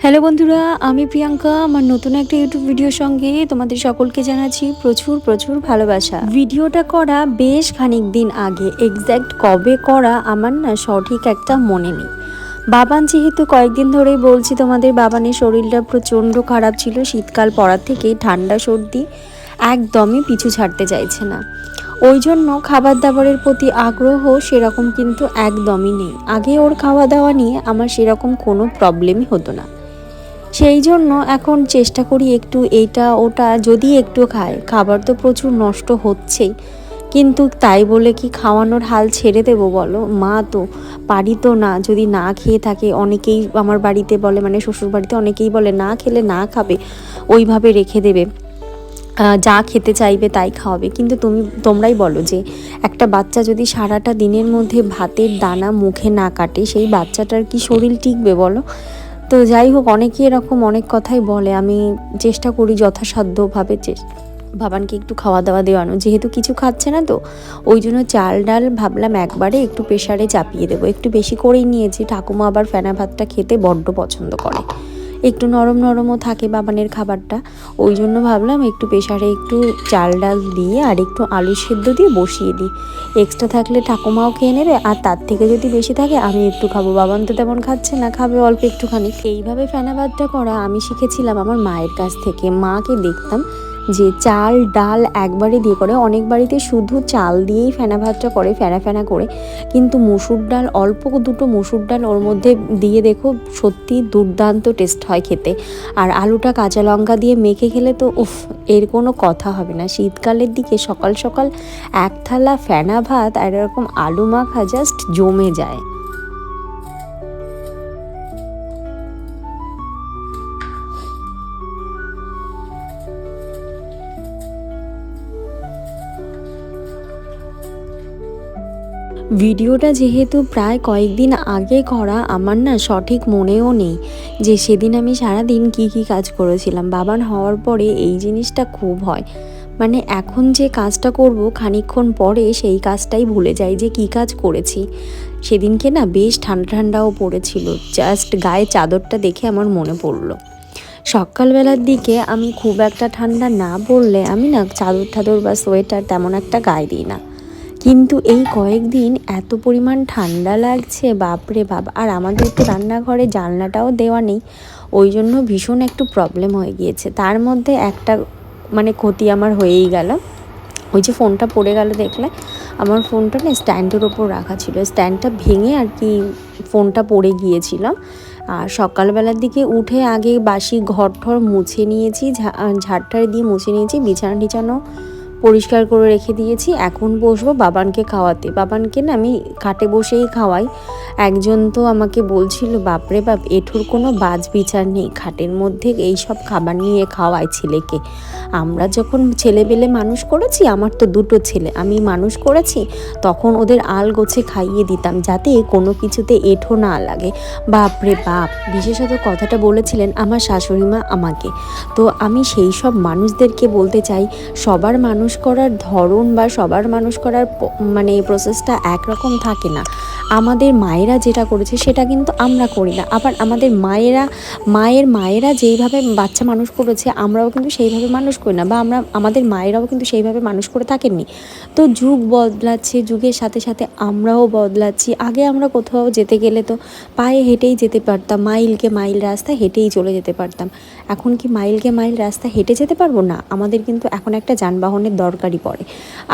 Hello বন্ধুরা, আমি প্রিয়াঙ্কা। আমার নতুন একটা ইউটিউব ভিডিওর সঙ্গে তোমাদের সকলকে জানাচ্ছি প্রচুর প্রচুর ভালোবাসা। ভিডিওটা করা বেশ খানিক দিন আগে, এক্স্যাক্ট কবে করা আমার না সঠিক একটা মনে নেই। বাবান যেহেতু কয়েকদিন ধরেই বলছি তোমাদের, বাবানের শরীরটা প্রচণ্ড খারাপ ছিল। শীতকাল পড়ার থেকে ঠান্ডা সর্দি একদমই পিছু ছাড়তে চাইছে না। ওই জন্য খাবার দাবারের প্রতি আগ্রহ সেরকম কিন্তু একদমই নেই। আগে ওর খাওয়া দাওয়া নিয়ে আমার সেরকম কোনো প্রবলেমই হতো না। সেই জন্য এখন চেষ্টা করি একটু এইটা ওটা যদি একটু খায়। খাবার তো প্রচুর নষ্ট হচ্ছেই, কিন্তু তাই বলে কি খাওয়ানোর হাল ছেড়ে দেবো বলো? মা তো পারি তো না যদি না খেয়ে থাকে। অনেকেই আমার বাড়িতে বলে, মানে শ্বশুর বাড়িতে অনেকেই বলে না খেলে না খাবে, ওইভাবে রেখে দেবে, যা খেতে চাইবে তাই খাওয়াবে। কিন্তু তোমরাই বলো যে একটা বাচ্চা যদি সারাটা দিনের মধ্যে ভাতের দানা মুখে না কাটে, সেই বাচ্চাটার কি শরীর টিকবে বলো? তো যাই হোক, অনেকে এরকম অনেক কথাই বলে। আমি চেষ্টা করি যথাসাধ্যভাবে বাবানকে একটু খাওয়া দাওয়া দেওয়ানো, যেহেতু কিছু খাচ্ছে না। তো ওই জন্য চাল ডাল ভাবলাম একবারে একটু প্রেশারে চাপিয়ে দেবো। একটু বেশি করেই নিয়েছি। ঠাকুমা আবার ফেনা ভাতটা খেতে বড্ড পছন্দ করে, একটু নরম নরমও থাকে বাবানের খাবারটা। ওই জন্য ভাবলাম একটু প্রেশারে একটু চাল ডাল দিয়ে আর একটু আলু সেদ্ধ দিয়ে বসিয়ে দিই। এক্সট্রা থাকলে ঠাকুমাও খেয়ে নেবে, আর তার থেকে যদি বেশি থাকে আমি একটু খাবো। বাবান তো তেমন খাচ্ছে না, খাবে অল্প একটুখানি। এইভাবে ফেনা ভাতটা করা আমি শিখেছিলাম আমার মায়ের কাছ থেকে। মাকে দেখতাম যে চাল ডাল একবারে দিয়ে করে। অনেক বাড়িতে শুধু চাল দিয়েই ফেনা ভাতটা করে, ফেনা ফেনা করে। কিন্তু মসুর ডাল, অল্প দুটো মসুর ডাল ওর মধ্যে দিয়ে দেখো, সত্যি দুর্দান্ত টেস্ট হয় খেতে। আর আলুটা কাঁচা লঙ্কা দিয়ে মেখে খেলে তো উফ, এর কোনো কথা হবে না। শীতকালের দিকে সকাল সকাল এক থালা ফেনা ভাত আর এরকম আলু মাখা জাস্ট জমে যায়। ভিডিওটা যেহেতু প্রায় কয়েকদিন আগে করা, আমার না সঠিক মনেও নেই যে সেদিন আমি সারাদিন কি কাজ করেছিলাম। বাবান হওয়ার পরে এই জিনিসটা খুব হয়, মানে এখন যে কাজটা করব খানিকক্ষণ পরে সেই কাজটাই ভুলে যাই যে কি কাজ করেছি। সেদিনকে না বেশ ঠান্ডা ঠান্ডাও পড়েছিল। জাস্ট গায়ে চাদরটা দেখে আমার মনে পড়লো। সকালবেলার দিকে আমি খুব একটা ঠান্ডা না পড়লে আমি না চাদর টাদর বা সোয়েটার তেমন একটা গায়ে দিই না। কিন্তু এই কয়েকদিন এত পরিমাণ ঠান্ডা লাগছে, বাপরে বাপ! আর আমাদের তো রান্নাঘরে জানলাটাও দেওয়া নেই, ওই জন্য ভীষণ একটু প্রবলেম হয়ে গিয়েছে। তার মধ্যে একটা মানে ক্ষতি আমার হয়েই গেল। ওই যে ফোনটা পড়ে গেল দেখলে, আমার ফোনটা না স্ট্যান্ডের ওপর রাখা ছিল, স্ট্যান্ডটা ভেঙে আর কি ফোনটা পড়ে গিয়েছিল। আর সকালবেলার দিকে উঠে আগে বাসি ঘর ঠর মুছে নিয়েছি, ঝাড়টাড় দিয়ে মুছে নিয়েছি, বিছানা টিছানো পরিষ্কার করে রেখে দিয়েছি। এখন বসবো বাবানকে খাওয়াতে। বাবানকে না আমি খাটে বসেই খাওয়াই। একজন তো আমাকে বলছিল, বাপরে বাপ, এঠুর কোনো বাজ বিচার নেই, খাটের মধ্যে এই সব খাবার নিয়ে খাওয়ায় ছেলেকে। আমরা যখন ছেলেবেলে মানুষ করেছি, আমার তো দুটো ছেলে, আমি মানুষ করেছি, তখন ওদের আল গোছে খাইয়ে দিতাম যাতে কোনো কিছুতে এঁঠো না লাগে। বাপরে বাপ! বিশেষত কথাটা বলেছিলেন আমার শাশুড়ি মা আমাকে। তো আমি সেই সব মানুষদেরকে বলতে চাই, সবার মানুষ করার ধরন বা সবার মানুষ করার মানে প্রসেসটা একরকম থাকে না। আমাদের মায়েরা যেটা করেছে সেটা কিন্তু আমরা করি না। আবার আমাদের মায়েরা যেইভাবে বাচ্চা মানুষ করেছে আমরাও কিন্তু সেইভাবে মানুষ করি না, বা আমাদের মায়েরাও কিন্তু সেইভাবে মানুষ করে থাকেননি। তো যুগ বদলাচ্ছে, যুগের সাথে সাথে আমরাও বদলাচ্ছি। আগে আমরা কোথাও যেতে গেলে তো পায়ে হেঁটেই যেতে পারতাম, মাইলকে মাইল রাস্তা হেঁটেই চলে যেতে পারতাম। এখন কি মাইলকে মাইল রাস্তা হেঁটে যেতে পারবো না? আমাদের কিন্তু এখন একটা যানবাহনের দরকারই পড়ে।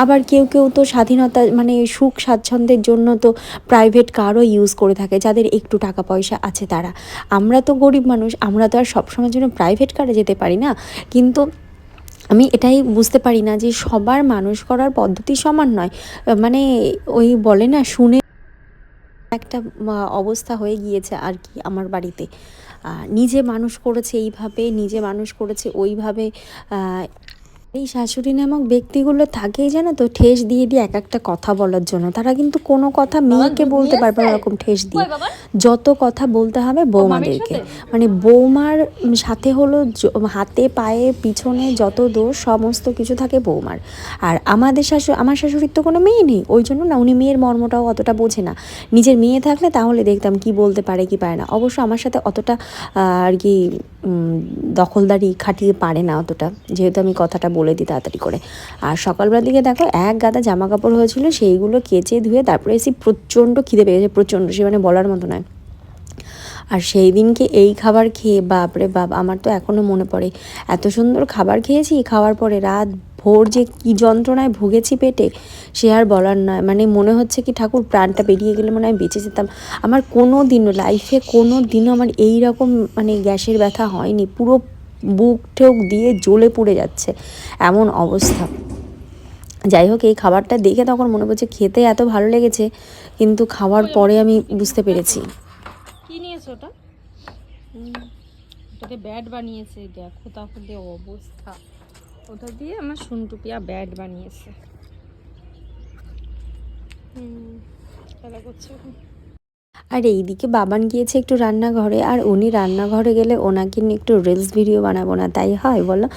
আবার কেউ তো স্বাধীনতা মানে সুখ স্বাচ্ছন্দ্যের জন্য তো প্রাইভেট কারও ইউজ করে থাকে, যাদের একটু টাকা পয়সা আছে তারা। আমরা তো গরিব মানুষ, আমরা তো আর সবসময়ের জন্য প্রাইভেট কারে যেতে পারি না। কিন্তু আমি এটাই বুঝতে পারি না যে সবার মানুষ করার পদ্ধতি সমান নয়। মানে ওই বলে না, শুনে একটা অবস্থা হয়ে গিয়েছে আর কি আমার বাড়িতে। নিজে মানুষ করেছে এইভাবে, নিজে মানুষ করেছে ওইভাবে, এই শাশুড়ি নামক ব্যক্তিগুলো থাকেই জানো তো ঠেস দিয়ে দিয়ে এক একটা কথা বলার জন্য। তারা কিন্তু কোনো কথা মেয়েকে বলতে পারবে না ওরকম ঠেস দিয়ে। যত কথা বলতে হবে বৌমাদেরকে, মানে বৌমার সাথে হলো হাতে পায়ে পিছনে যত দোষ সমস্ত কিছু থাকে বৌমার। আর আমার শাশুড়ির তো কোনো মেয়ে নেই, ওই জন্য না উনি মেয়ের মর্মটাও অতটা বোঝে না। নিজের মেয়ে থাকলে তাহলে দেখতাম কি বলতে পারে কি পারে না। অবশ্য আমার সাথে অতটা আর কি দখলদারি খাটিয়ে পারে না অতটা, যেহেতু আমি কথাটা বলে দিই তাড়াতাড়ি করে। আর সকালবেলার দিকে দেখো এক গাদা জামা কাপড় হয়েছিল, সেইগুলো কেচে ধুয়ে তারপরে এসে প্রচণ্ড খিদে পেয়েছে, প্রচণ্ড, সে মানে বলার মতো নয়। আর সেই দিনকে এই খাবার খেয়ে বাপরে বাপ, আমার তো এখনও মনে পড়ে এত সুন্দর খাবার খেয়েছি, খাওয়ার পরে রাত ভোর যে কী যন্ত্রণায় ভুগেছি পেটে সে আর বলার নয়। মানে মনে হচ্ছে কি ঠাকুর প্রাণটা বেরিয়ে গেলে মনে হয় বেঁচে যেতাম। আমার কোনো দিনও লাইফে কোনো দিনও আমার এই রকম মানে গ্যাসের ব্যথা হয়নি, পুরো বুক ঠোক দিয়ে জ্বলে পুড়ে যাচ্ছে এমন অবস্থা। যাই হোক, এই খাবারটা দেখে তখন মনে করছে খেতে এত ভালো লেগেছে, কিন্তু খাওয়ার পরে আমি বুঝতে পেরেছি। কি নিয়েছো ওটা? ওটাকে ব্যাট বানিয়েছে, দেখো তাহলে অবস্থা। ওটা দিয়ে আমার সুনটুপিয়া ব্যাট বানিয়েছে। খেলা করছে এখন। আর এইদিকে বাবান গিয়েছে একটু রান্নাঘরে, আর উনি রান্নাঘরে গেলে ওনাকে নিয়ে একটু রিলস ভিডিও বানাবো না তাই হয় বলো?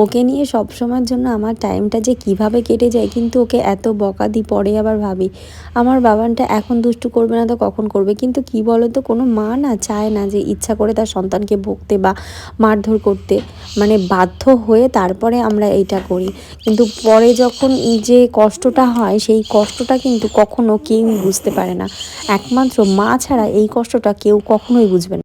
ওকে নিয়ে সব সময়ের জন্য আমার টাইমটা যে কিভাবে কেটে যায়, কিন্তু ওকে এত বকা দিই পরে আবার ভাবি আমার বাবানটা এখন দুষ্টু করবে না তো কখন করবে। কিন্তু কি বলো তো, কোনো মা না চায় না যে ইচ্ছা করে তার সন্তানকে বকতে বা মারধর করতে, মানে বাধ্য হয়ে তারপরে আমরা এইটা করি। কিন্তু পরে যখন যে কষ্টটা হয় সেই কষ্টটা কিন্তু কখনো কেউই বুঝতে পারে না, একমাত্র মা ছাড়া এই কষ্টটা কেউ কখনোই বুঝবে না।